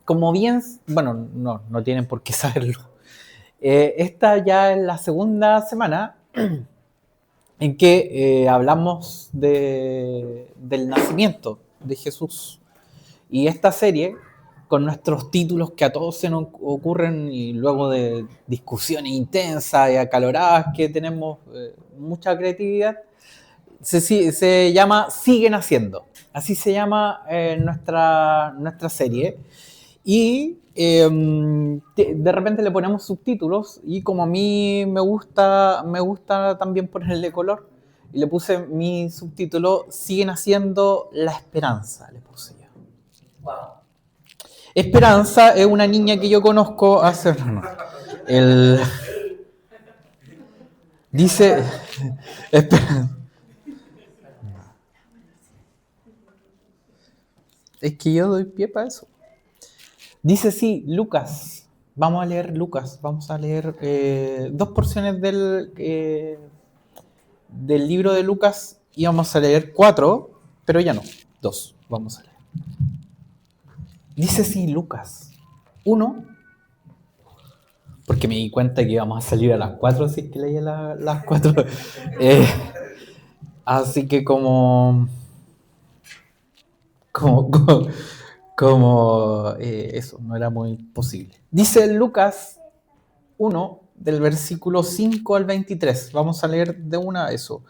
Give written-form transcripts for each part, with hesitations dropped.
como bien, bueno, no tienen por qué saberlo. Esta ya es la segunda semana en que hablamos del nacimiento de Jesús. Y esta serie, con nuestros títulos que a todos se nos ocurren y luego de discusiones intensas y acaloradas que tenemos mucha creatividad, se llama Siguen Haciendo. Así se llama nuestra serie. Y de repente le ponemos subtítulos y como a mí me gusta también ponerle color, y le puse mi subtítulo Siguen Haciendo la Esperanza, le puse yo. Wow. Esperanza es una niña que yo conozco hace... No, el... Dice... Es que yo doy pie para eso. Dice sí, Lucas. Vamos a leer Lucas. Vamos a leer dos porciones del libro de Lucas y vamos a leer 4, pero ya no, 2. Vamos a leer. Dice sí, Lucas 1, porque me di cuenta que íbamos a salir a las 4, así que leí las 4. Así que como eso, no era muy posible. Dice Lucas 1, del versículo 5 al 23. Vamos a leer de una eso.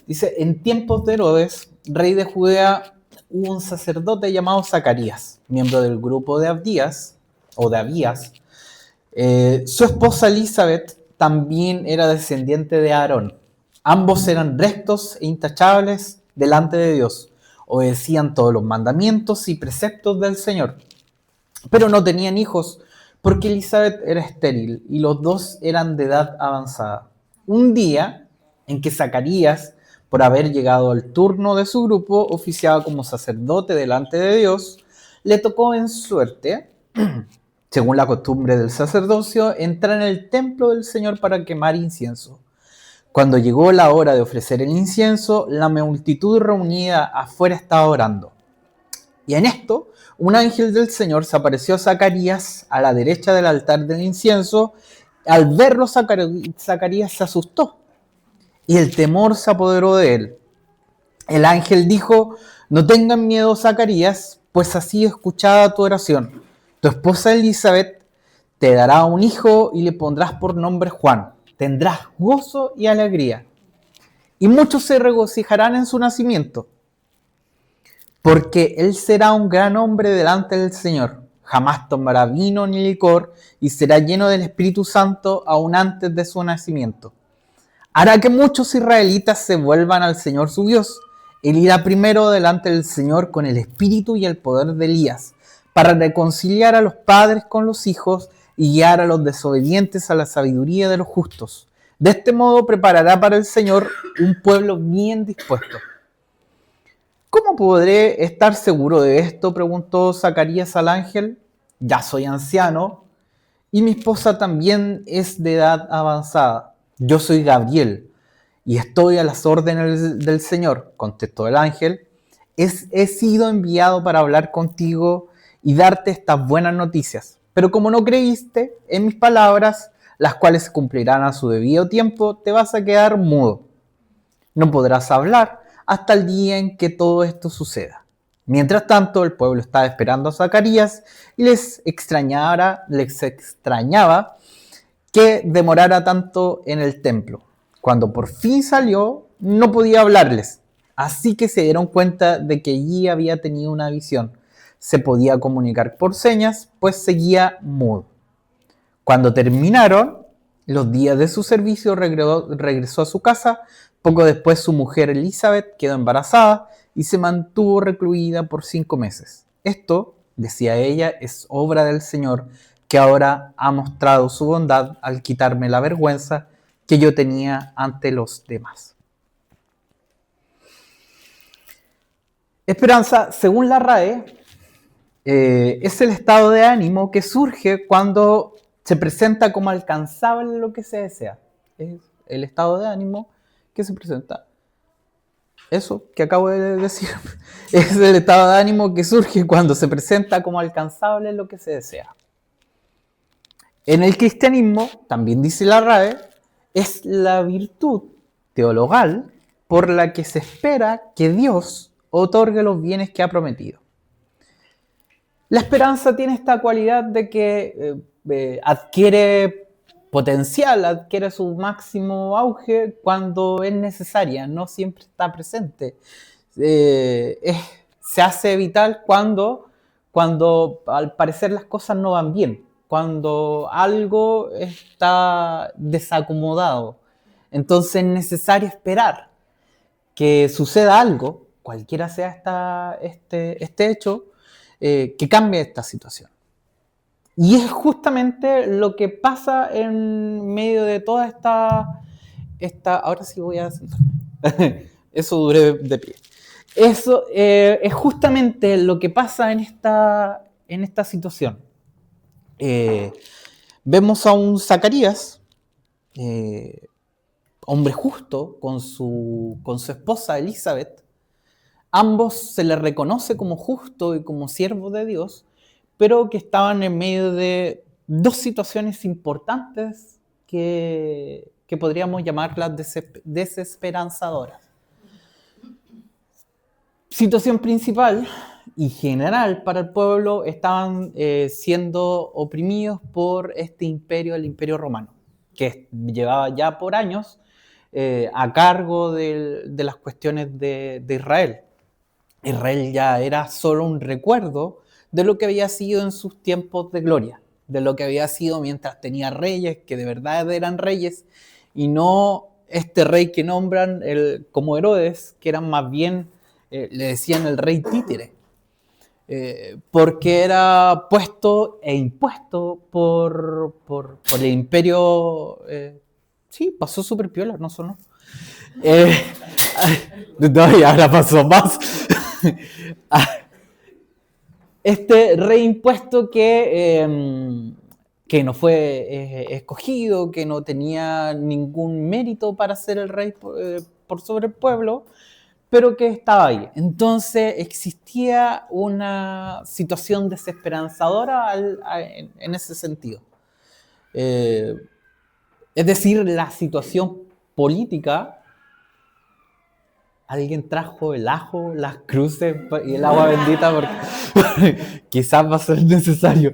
Dice, en tiempos de Herodes, rey de Judea, hubo un sacerdote llamado Zacarías, miembro del grupo de Abdías, o de Abías. Su esposa Elizabeth también era descendiente de Aarón. Ambos eran rectos e intachables delante de Dios. Obedecían todos los mandamientos y preceptos del Señor. Pero no tenían hijos porque Elizabeth era estéril y los dos eran de edad avanzada. Un día en que Zacarías, por haber llegado al turno de su grupo, oficiaba como sacerdote delante de Dios, le tocó en suerte, según la costumbre del sacerdocio, entrar en el templo del Señor para quemar incienso. Cuando llegó la hora de ofrecer el incienso, la multitud reunida afuera estaba orando. Y en esto, un ángel del Señor se apareció a Zacarías a la derecha del altar del incienso. Al verlo, Zacarías se asustó y el temor se apoderó de él. El ángel dijo, no tengan miedo, Zacarías, pues así escuchada tu oración. Tu esposa Elizabeth te dará un hijo y le pondrás por nombre Juan. Tendrás gozo y alegría. Y muchos se regocijarán en su nacimiento, porque él será un gran hombre delante del Señor. Jamás tomará vino ni licor y será lleno del Espíritu Santo aún antes de su nacimiento. Hará que muchos israelitas se vuelvan al Señor su Dios. Él irá primero delante del Señor con el espíritu y el poder de Elías, para reconciliar a los padres con los hijos y guiar a los desobedientes a la sabiduría de los justos. De este modo preparará para el Señor un pueblo bien dispuesto. ¿Cómo podré estar seguro de esto?, preguntó Zacarías al ángel. Ya soy anciano y mi esposa también es de edad avanzada. Yo soy Gabriel y estoy a las órdenes del Señor, contestó el ángel. He sido enviado para hablar contigo y darte estas buenas noticias. Pero como no creíste en mis palabras, las cuales se cumplirán a su debido tiempo, te vas a quedar mudo. No podrás hablar hasta el día en que todo esto suceda. Mientras tanto, el pueblo estaba esperando a Zacarías y les extrañaba que demorara tanto en el templo. Cuando por fin salió, no podía hablarles, así que se dieron cuenta de que allí había tenido una visión. Se podía comunicar por señas, pues seguía mudo. Cuando terminaron los días de su servicio, regresó a su casa. Poco después su mujer Elizabeth quedó embarazada y se mantuvo recluida por 5 meses. Esto, decía ella, es obra del Señor, que ahora ha mostrado su bondad al quitarme la vergüenza que yo tenía ante los demás. Esperanza, según la RAE, es el estado de ánimo que surge cuando se presenta como alcanzable lo que se desea. Es el estado de ánimo que se presenta Eso que acabo de decir es el estado de ánimo que surge cuando se presenta como alcanzable lo que se desea. En el cristianismo, también dice la RAE, es la virtud teologal por la que se espera que Dios otorgue los bienes que ha prometido. La esperanza tiene esta cualidad de que adquiere potencial, adquiere su máximo auge cuando es necesaria, no siempre está presente. Se hace vital cuando al parecer las cosas no van bien, cuando algo está desacomodado. Entonces es necesario esperar que suceda algo, cualquiera sea este hecho, que cambie esta situación. Y es justamente lo que pasa en medio de toda esta ahora sí voy a sentarme. Eso duré de pie. Eso es justamente lo que pasa en esta situación. Vemos a un Zacarías, hombre justo, con su esposa Elizabeth. Ambos se les reconoce como justo y como siervo de Dios, pero que estaban en medio de dos situaciones importantes que podríamos llamarlas desesperanzadoras. Situación principal y general para el pueblo, estaban siendo oprimidos por este imperio, el Imperio Romano, que llevaba ya por años a cargo de las cuestiones de Israel. Israel ya era solo un recuerdo de lo que había sido en sus tiempos de gloria, de lo que había sido mientras tenía reyes que de verdad eran reyes y no este rey que nombran como Herodes, que eran más bien, le decían el rey títere, porque era puesto e impuesto por el imperio. Sí, pasó súper piola, no sonó. No, y ahora pasó más. Este rey impuesto que no fue escogido, que no tenía ningún mérito para ser el rey por sobre el pueblo, pero que estaba ahí. Entonces existía una situación desesperanzadora en ese sentido. Es decir, la situación política. Alguien trajo el ajo, las cruces y el agua bendita porque quizás va a ser necesario.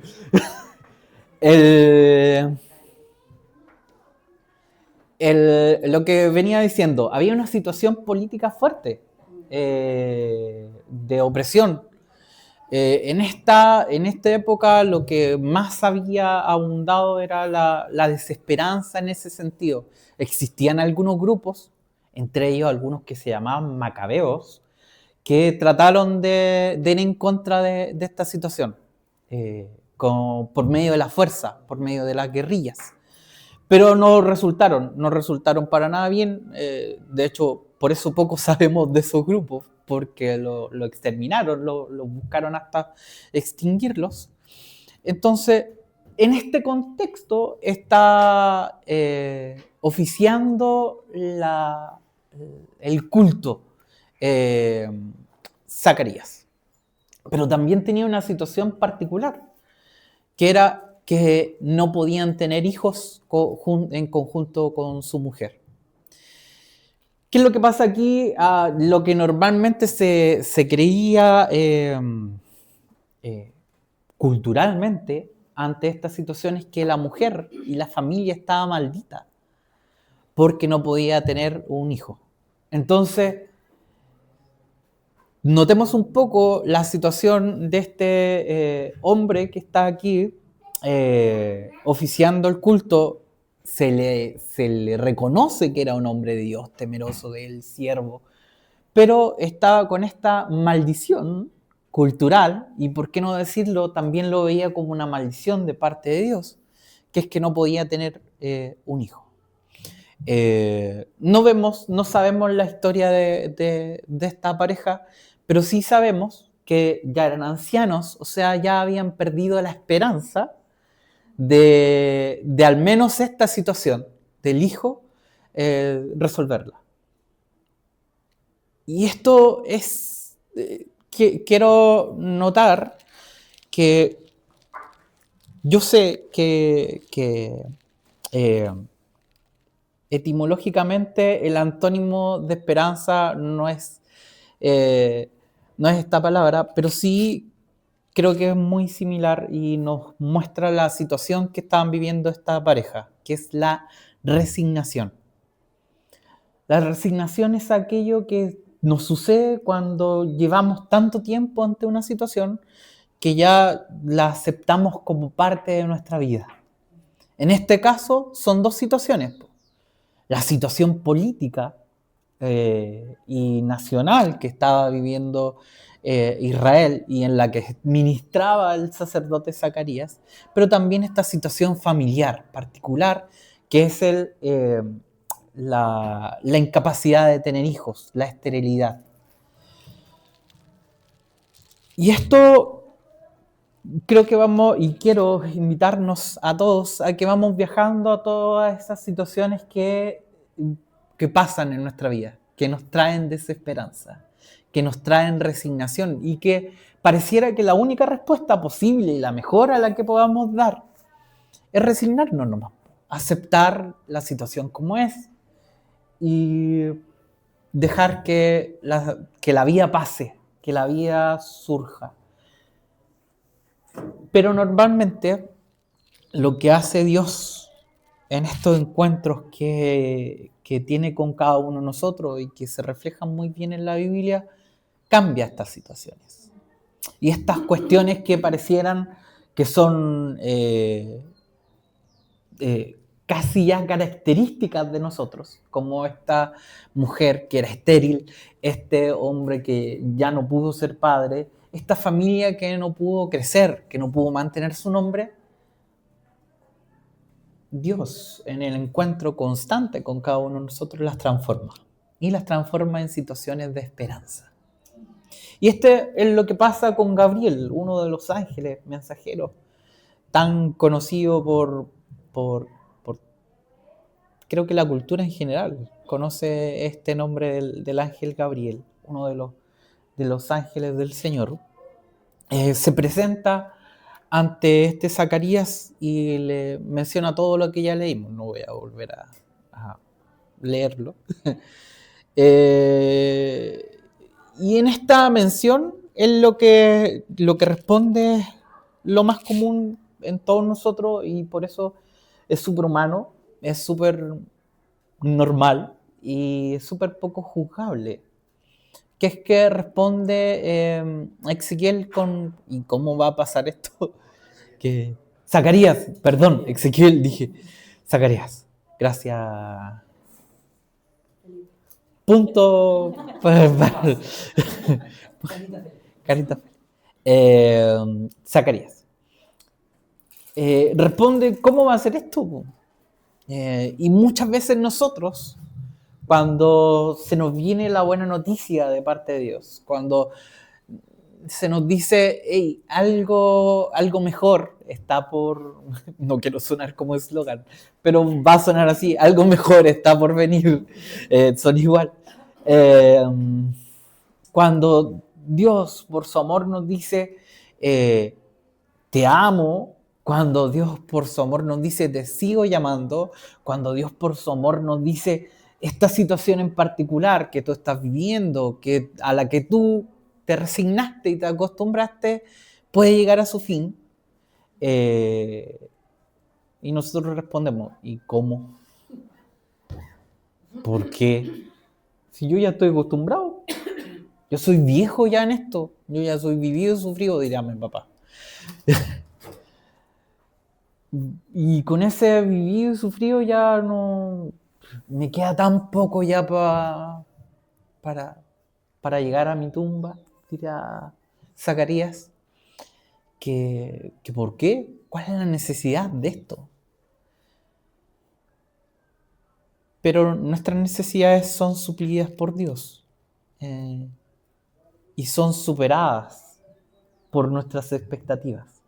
Lo que venía diciendo, había una situación política fuerte de opresión. En esta época lo que más había abundado era la desesperanza en ese sentido. Existían algunos grupos, entre ellos algunos que se llamaban macabeos, que trataron de ir en contra de esta situación, por medio de la fuerza, por medio de las guerrillas. Pero no resultaron para nada bien. De hecho, por eso poco sabemos de esos grupos, porque lo exterminaron, lo buscaron hasta extinguirlos. Entonces, en este contexto está oficiando el culto Zacarías. Pero también tenía una situación particular, que era que no podían tener hijos en conjunto con su mujer. ¿Qué es lo que pasa aquí? Lo que normalmente se creía culturalmente ante esta situación es que la mujer y la familia estaba maldita porque no podía tener un hijo. Entonces, notemos un poco la situación de este hombre que está aquí oficiando el culto. Se le reconoce que era un hombre de Dios, temeroso del siervo, pero estaba con esta maldición cultural, y por qué no decirlo, también lo veía como una maldición de parte de Dios, que es que no podía tener un hijo. No sabemos la historia de esta pareja, pero sí sabemos que ya eran ancianos, o sea, ya habían perdido la esperanza de al menos esta situación del hijo resolverla. Y esto es, quiero notar que yo sé que etimológicamente el antónimo de esperanza eh, no es esta palabra, pero sí creo que es muy similar y nos muestra la situación que estaban viviendo esta pareja, que es la resignación. La resignación es aquello que nos sucede cuando llevamos tanto tiempo ante una situación que ya la aceptamos como parte de nuestra vida. En este caso son dos situaciones. La situación política y nacional que estaba viviendo Israel y en la que ministraba el sacerdote Zacarías, pero también esta situación familiar particular que es la incapacidad de tener hijos, la esterilidad. Y esto creo que vamos, y quiero invitarnos a todos a que vamos viajando a todas esas situaciones que pasan en nuestra vida, que nos traen desesperanza, que nos traen resignación y que pareciera que la única respuesta posible y la mejor a la que podamos dar es resignarnos nomás, aceptar la situación como es y dejar que la vida pase, que la vida surja. Pero normalmente lo que hace Dios en estos encuentros que tiene con cada uno de nosotros y que se reflejan muy bien en la Biblia, cambia estas situaciones. Y estas cuestiones que parecieran que son casi ya características de nosotros, como esta mujer que era estéril, este hombre que ya no pudo ser padre, esta familia que no pudo crecer, que no pudo mantener su nombre, Dios en el encuentro constante con cada uno de nosotros las transforma y las transforma en situaciones de esperanza. Y este es lo que pasa con Gabriel, uno de los ángeles mensajeros, tan conocido por creo que la cultura en general conoce este nombre del ángel Gabriel, uno de los ángeles del Señor. Se presenta ante este Zacarías y le menciona todo lo que ya leímos. No voy a volver a leerlo. Y en esta mención, él lo que responde es lo más común en todos nosotros y por eso es súper humano, es súper normal y es súper poco juzgable. Que es que responde Ezequiel con... ¿Y cómo va a pasar esto? Que Zacarías, perdón, Ezequiel, dije. Zacarías, gracias. Punto. Carita. Zacarías. Responde, ¿cómo va a ser esto? Y muchas veces nosotros, cuando se nos viene la buena noticia de parte de Dios, cuando se nos dice, hey, algo mejor está por, no quiero sonar como eslogan, pero va a sonar así, algo mejor está por venir, son igual. Cuando Dios por su amor nos dice, te amo, cuando Dios por su amor nos dice, te sigo llamando, cuando Dios por su amor nos dice, esta situación en particular que tú estás viviendo, a la que tú te resignaste y te acostumbraste, puede llegar a su fin. Y nosotros respondemos, ¿y cómo? ¿Por qué? Si yo ya estoy acostumbrado, yo soy viejo ya en esto, yo ya soy vivido y sufrido, diría mi papá. Y con ese vivido y sufrido ya no me queda tan poco ya para llegar a mi tumba, diría Zacarías, que ¿por qué? ¿Cuál es la necesidad de esto? Pero nuestras necesidades son suplidas por Dios y son superadas por nuestras expectativas.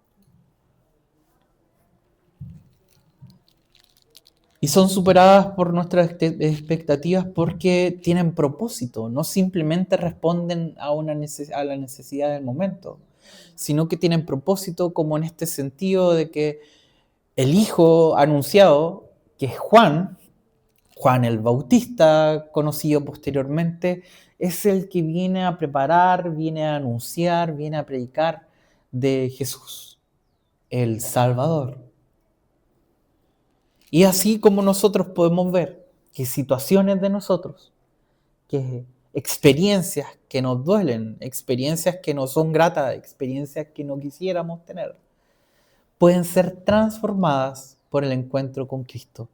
Y son superadas por nuestras expectativas porque tienen propósito, no simplemente responden a la necesidad del momento, sino que tienen propósito como en este sentido de que el hijo anunciado, que es Juan el Bautista, conocido posteriormente, es el que viene a preparar, viene a anunciar, viene a predicar de Jesús, el Salvador. Y así como nosotros podemos ver que situaciones de nosotros, que experiencias que nos duelen, experiencias que no son gratas, experiencias que no quisiéramos tener, pueden ser transformadas por el encuentro con Cristo.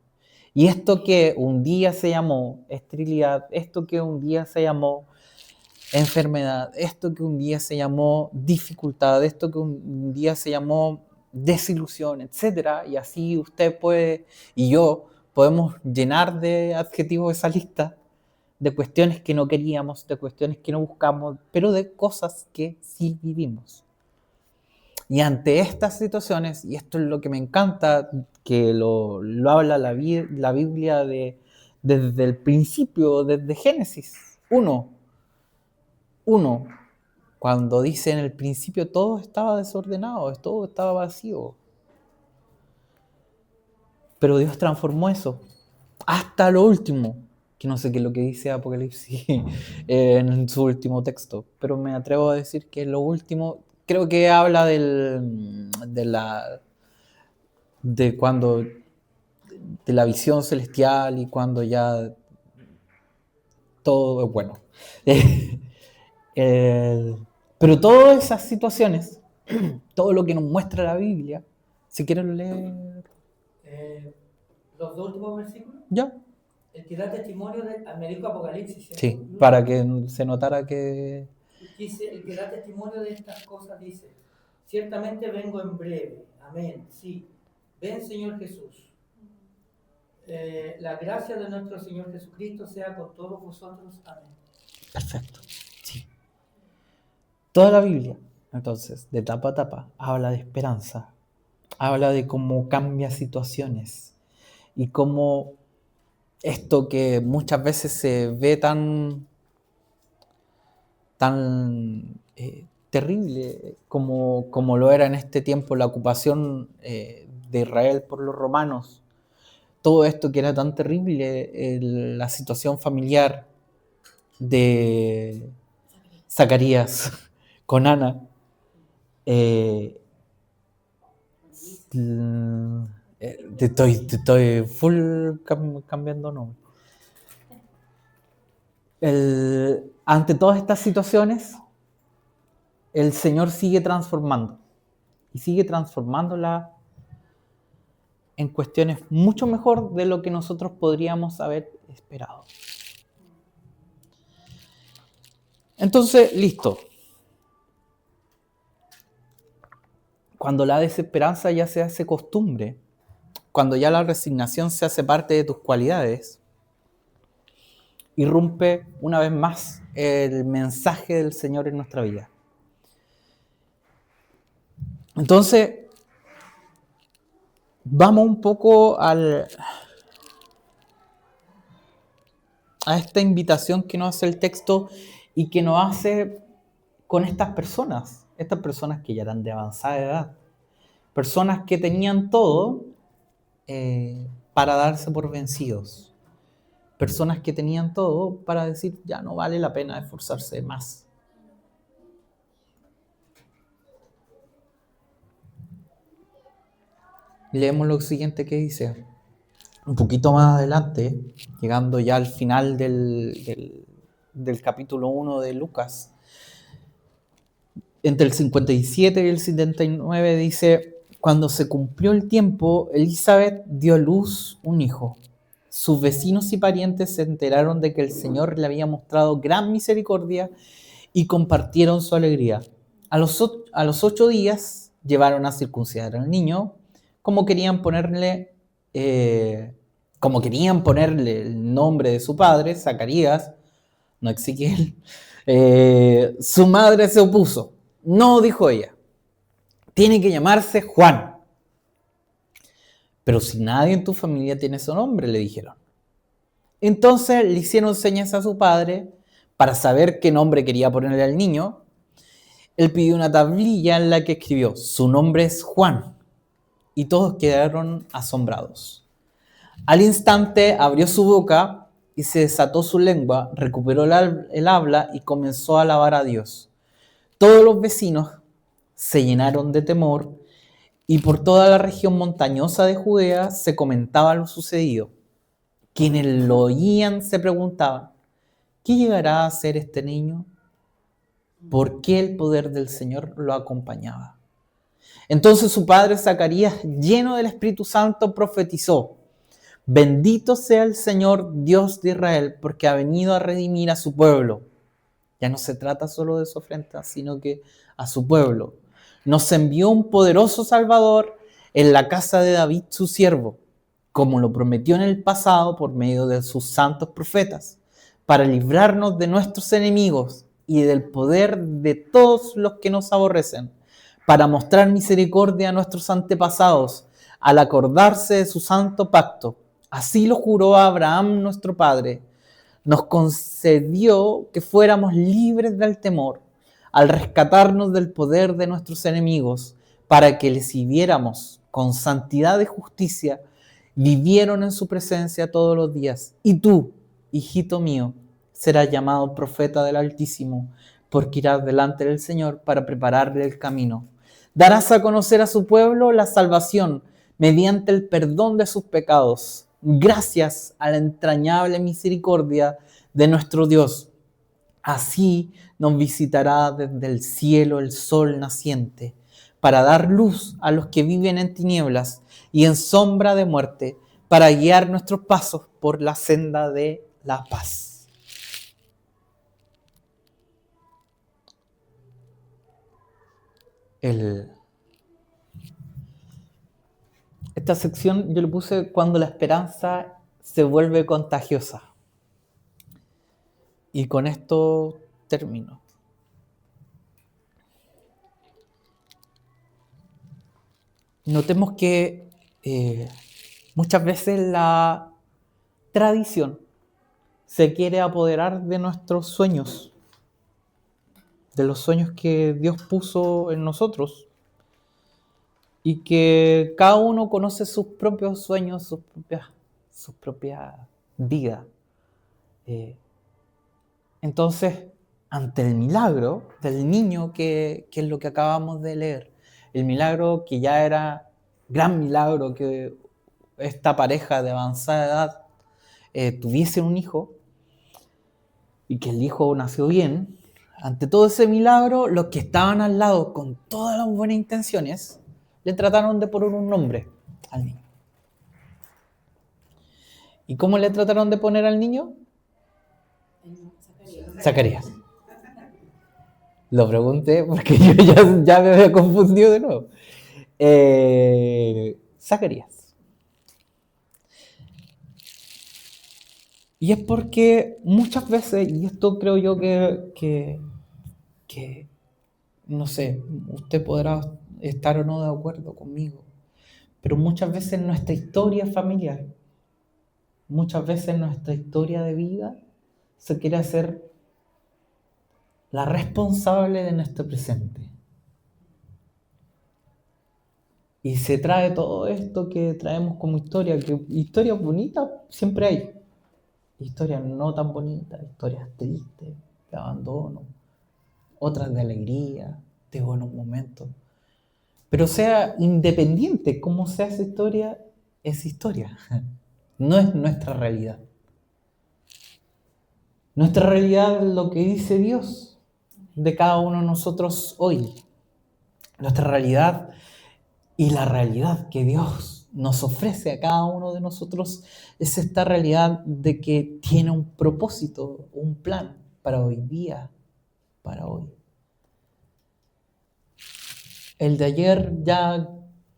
Y esto que un día se llamó esterilidad, esto que un día se llamó enfermedad, esto que un día se llamó dificultad, esto que un día se llamó desilusión, etc. Y así usted puede y yo podemos llenar de adjetivos esa lista de cuestiones que no queríamos, de cuestiones que no buscamos, pero de cosas que sí vivimos. Y ante estas situaciones, y esto es lo que me encanta, que lo habla la Biblia desde el principio, desde Génesis 1, cuando dice en el principio todo estaba desordenado, todo estaba vacío. Pero Dios transformó eso hasta lo último, que no sé qué es lo que dice Apocalipsis en su último texto, pero me atrevo a decir que lo último, creo que habla de cuando, de la visión celestial y cuando ya todo es bueno. Pero todas esas situaciones, todo lo que nos muestra la Biblia, si quieren leer. Los dos últimos versículos. ¿Ya? El que da testimonio me dijo Apocalipsis, ¿cierto? Sí, para que se notara que... Dice, el que da testimonio de estas cosas dice, ciertamente vengo en breve, amén, sí, ven Señor Jesús. La gracia de nuestro Señor Jesucristo sea con todos vosotros, amén. Perfecto, sí. Toda la Biblia, entonces, de tapa a tapa, habla de esperanza, habla de cómo cambia situaciones y cómo esto que muchas veces se ve tan terrible como lo era en este tiempo la ocupación de Israel por los romanos, todo esto que era tan terrible, la situación familiar de Zacarías con Ana, te estoy full cambiando nombre. Ante todas estas situaciones, el Señor sigue transformando y sigue transformándola en cuestiones mucho mejor de lo que nosotros podríamos haber esperado. Entonces, listo. Cuando la desesperanza ya se hace costumbre, cuando ya la resignación se hace parte de tus cualidades, irrumpe una vez más el mensaje del Señor en nuestra vida. Entonces, vamos un poco a esta invitación que nos hace el texto y que nos hace con estas personas que ya eran de avanzada edad, personas que tenían todo para darse por vencidos, personas que tenían todo para decir ya no vale la pena esforzarse más. Leemos lo siguiente que dice. Un poquito más adelante, llegando ya al final del capítulo 1 de Lucas, entre el 57 y el 79 dice, cuando se cumplió el tiempo, Elizabeth dio a luz un hijo. Sus vecinos y parientes se enteraron de que el Señor le había mostrado gran misericordia y compartieron su alegría. A los 8 días llevaron a circuncidar al niño, como querían ponerle el nombre de su padre, Zacarías, no Ezequiel. Su madre se opuso. No, dijo ella, tiene que llamarse Juan. Pero si nadie en tu familia tiene ese nombre, le dijeron. Entonces le hicieron señas a su padre para saber qué nombre quería ponerle al niño. Él pidió una tablilla en la que escribió: su nombre es Juan. Y todos quedaron asombrados. Al instante abrió su boca y se desató su lengua, recuperó el habla y comenzó a alabar a Dios. Todos los vecinos se llenaron de temor y por toda la región montañosa de Judea se comentaba lo sucedido. Quienes lo oían se preguntaban: ¿qué llegará a ser este niño? ¿Por qué el poder del Señor lo acompañaba? Entonces su padre Zacarías, lleno del Espíritu Santo, profetizó: bendito sea el Señor Dios de Israel, porque ha venido a redimir a su pueblo. Ya no se trata solo de su ofrenda, sino que a su pueblo. Nos envió un poderoso Salvador en la casa de David, su siervo, como lo prometió en el pasado por medio de sus santos profetas, para librarnos de nuestros enemigos y del poder de todos los que nos aborrecen, para mostrar misericordia a nuestros antepasados, al acordarse de su santo pacto. Así lo juró a Abraham nuestro padre. Nos concedió que fuéramos libres del temor, al rescatarnos del poder de nuestros enemigos, para que les sirviéramos con santidad y justicia. Vivieron en su presencia todos los días. Y tú, hijito mío, serás llamado profeta del Altísimo, porque irás delante del Señor para prepararle el camino. Darás a conocer a su pueblo la salvación mediante el perdón de sus pecados, gracias a la entrañable misericordia de nuestro Dios. Así nos visitará desde el cielo el sol naciente, para dar luz a los que viven en tinieblas y en sombra de muerte, para guiar nuestros pasos por la senda de la paz. Esta sección yo le puse cuando la esperanza se vuelve contagiosa. Y con esto termino. Notemos que muchas veces la tradición se quiere apoderar de nuestros sueños, de los sueños que Dios puso en nosotros, y que cada uno conoce sus propios sueños, sus propias vidas. Entonces, ante el milagro del niño, que es lo que acabamos de leer, el milagro que ya era gran milagro, que esta pareja de avanzada edad tuviese un hijo y que el hijo nació bien, ante todo ese milagro, los que estaban al lado con todas las buenas intenciones le trataron de poner un nombre al niño. ¿Y cómo le trataron de poner al niño? Zacarías. Lo pregunté porque yo ya me había confundido de nuevo. Zacarías. Y es porque muchas veces, y esto creo yo que no sé, usted podrá estar o no de acuerdo conmigo, pero muchas veces nuestra historia familiar, muchas veces nuestra historia de vida se quiere hacer la responsable de nuestro presente. Y se trae todo esto que traemos como historia, que historias bonitas siempre hay. Historias no tan bonitas, historias tristes, de abandono, otras de alegría, de buenos momentos. Pero sea independiente, como sea esa historia, es historia. No es nuestra realidad. Nuestra realidad es lo que dice Dios de cada uno de nosotros hoy. Nuestra realidad y la realidad que Dios nos ofrece a cada uno de nosotros es esta realidad de que tiene un propósito, un plan para hoy día, para hoy. El de ayer ya,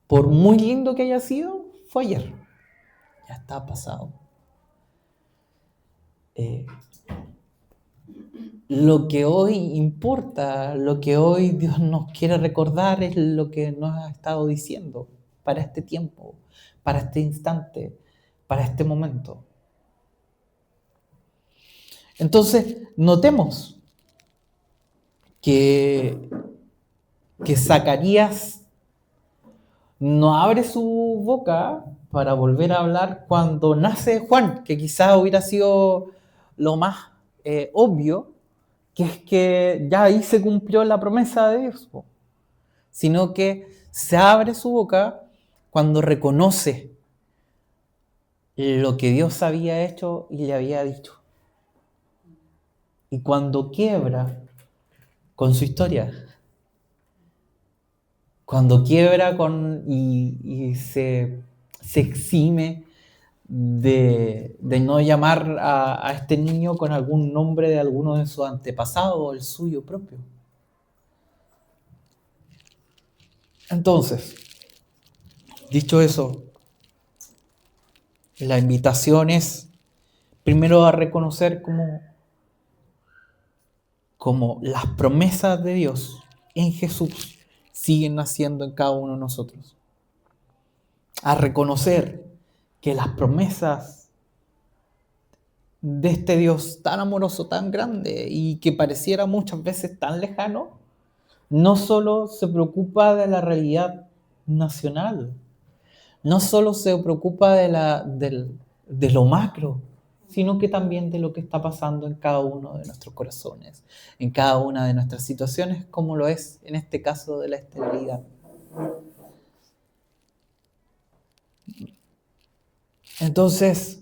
por muy lindo que haya sido, fue ayer. Ya está pasado. Lo que hoy importa, lo que hoy Dios nos quiere recordar es lo que nos ha estado diciendo para este tiempo, para este instante, para este momento. Entonces, notemos que Zacarías no abre su boca para volver a hablar cuando nace Juan, que quizás hubiera sido lo más obvio, que es que ya ahí se cumplió la promesa de Dios, sino que se abre su boca cuando reconoce lo que Dios había hecho y le había dicho. Y cuando quiebra con su historia, cuando quiebra y se exime de no llamar a este niño con algún nombre de alguno de sus antepasados o el suyo propio. Entonces, dicho eso, la invitación es primero a reconocer como las promesas de Dios en Jesús siguen naciendo en cada uno de nosotros. A reconocer que las promesas de este Dios tan amoroso, tan grande y que pareciera muchas veces tan lejano, no solo se preocupa de la realidad nacional, no solo se preocupa de lo macro, sino que también de lo que está pasando en cada uno de nuestros corazones, en cada una de nuestras situaciones, como lo es en este caso de la esterilidad. Entonces,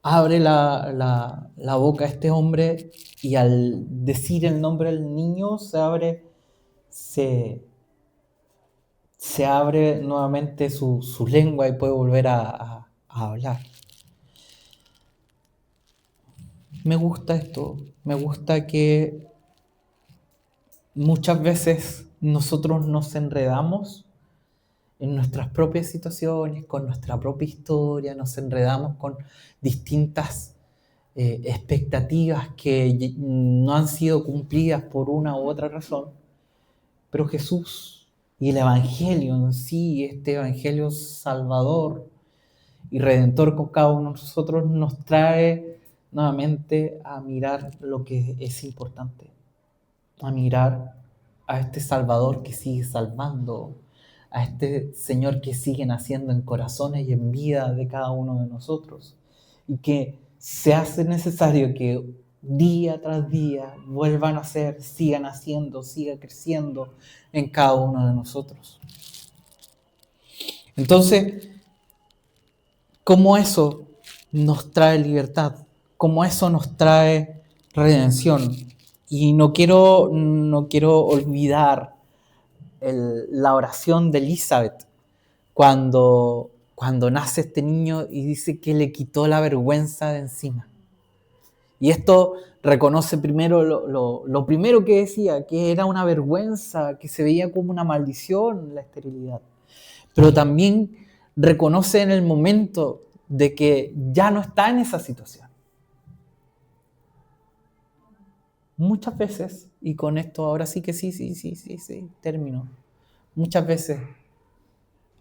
abre la boca este hombre y al decir el nombre del niño se abre nuevamente su lengua y puede volver a hablar. Me gusta esto, me gusta que muchas veces nosotros nos enredamos en nuestras propias situaciones, con nuestra propia historia, nos enredamos con distintas expectativas que no han sido cumplidas por una u otra razón, pero Jesús y el Evangelio en sí, este Evangelio salvador y redentor con cada uno de nosotros, nos trae nuevamente a mirar lo que es importante, a mirar a este Salvador que sigue salvando, a este Señor que sigue naciendo en corazones y en vida de cada uno de nosotros, y que se hace necesario que día tras día vuelva a nacer, siga naciendo, siga creciendo en cada uno de nosotros. Entonces, ¿cómo eso nos trae libertad? ¿Cómo eso nos trae redención? Y no quiero olvidar la oración de Elizabeth cuando nace este niño y dice que le quitó la vergüenza de encima. Y esto reconoce primero lo primero que decía, que era una vergüenza, que se veía como una maldición la esterilidad. Pero también reconoce en el momento de que ya no está en esa situación. Muchas veces, y con esto ahora sí que sí, termino. Muchas veces,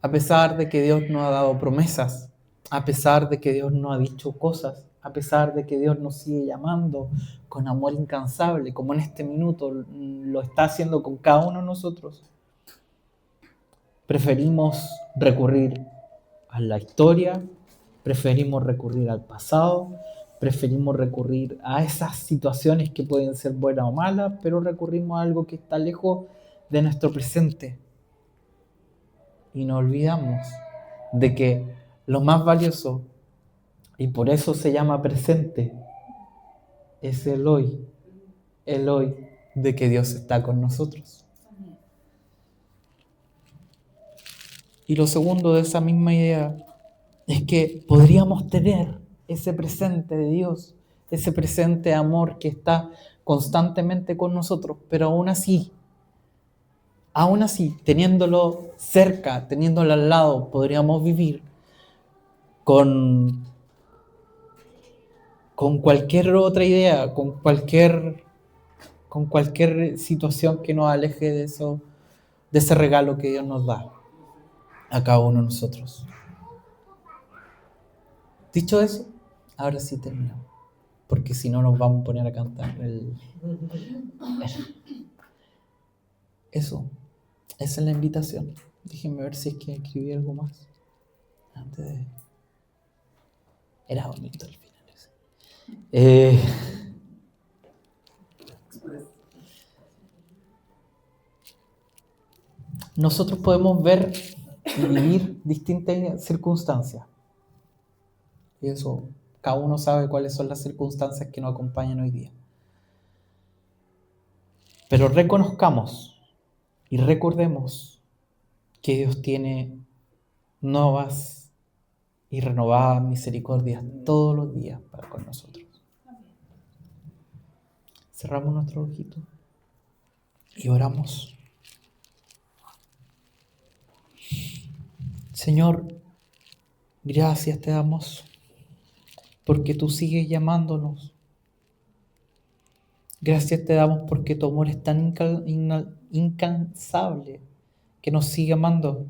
a pesar de que Dios nos ha dado promesas, a pesar de que Dios nos ha dicho cosas, a pesar de que Dios nos sigue llamando con amor incansable, como en este minuto lo está haciendo con cada uno de nosotros, preferimos recurrir a la historia, preferimos recurrir al pasado, preferimos recurrir a esas situaciones que pueden ser buenas o malas, pero recurrimos a algo que está lejos de nuestro presente. Y nos olvidamos de que lo más valioso, y por eso se llama presente, es el hoy de que Dios está con nosotros. Y lo segundo de esa misma idea es que podríamos tener ese presente de Dios, ese presente de amor que está constantemente con nosotros, pero aún así, teniéndolo cerca, teniéndolo al lado, podríamos vivir con cualquier otra idea, con cualquier situación que nos aleje de eso, de ese regalo que Dios nos da a cada uno de nosotros. Dicho eso, ahora sí terminamos, porque si no nos vamos a poner a cantar eso. Esa es la invitación. Déjenme ver si es que escribí algo más antes de... Era bonito el final ese. Nosotros podemos ver y vivir distintas circunstancias. Y eso, cada uno sabe cuáles son las circunstancias que nos acompañan hoy día. Pero reconozcamos y recordemos que Dios tiene nuevas y renovadas misericordias todos los días para con nosotros. Cerramos nuestros ojitos y oramos. Señor, gracias te damos porque tú sigues llamándonos. Gracias te damos porque tu amor es tan incansable que nos sigue amando.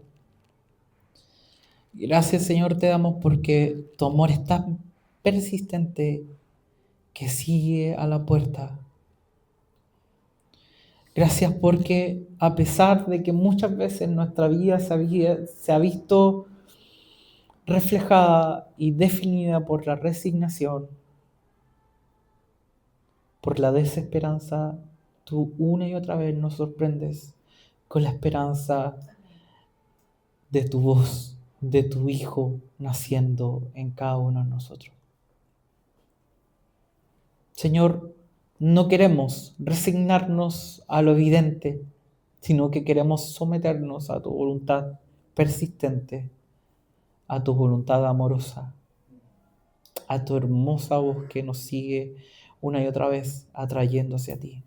Gracias, Señor, te damos porque tu amor es tan persistente que sigue a la puerta. Gracias porque a pesar de que muchas veces nuestra vida se ha visto reflejada y definida por la resignación, por la desesperanza, tú una y otra vez nos sorprendes con la esperanza de tu voz, de tu Hijo naciendo en cada uno de nosotros. Señor, no queremos resignarnos a lo evidente, sino que queremos someternos a tu voluntad persistente, a tu voluntad amorosa, a tu hermosa voz que nos sigue una y otra vez atrayendo hacia ti.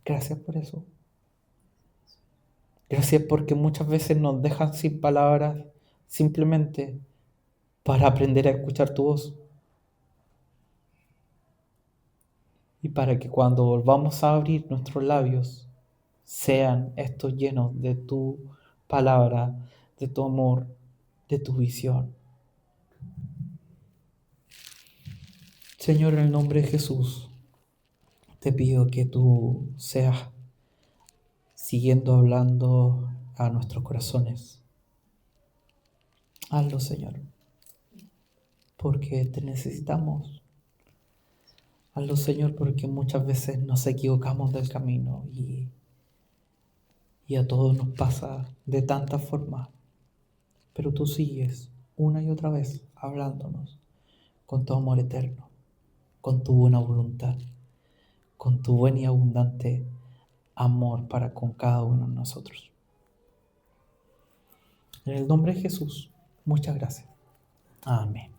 Gracias por eso. Gracias porque muchas veces nos dejan sin palabras simplemente para aprender a escuchar tu voz. Y para que cuando volvamos a abrir nuestros labios, sean estos llenos de tu palabra, de tu amor, de tu visión. Señor, en el nombre de Jesús, te pido que tú seas siguiendo hablando a nuestros corazones. Hazlo, Señor, porque te necesitamos. Hazlo, Señor, porque muchas veces nos equivocamos del camino y a todos nos pasa de tanta forma. Pero tú sigues una y otra vez hablándonos con tu amor eterno, con tu buena voluntad, con tu buen y abundante amor para con cada uno de nosotros. En el nombre de Jesús, muchas gracias. Amén.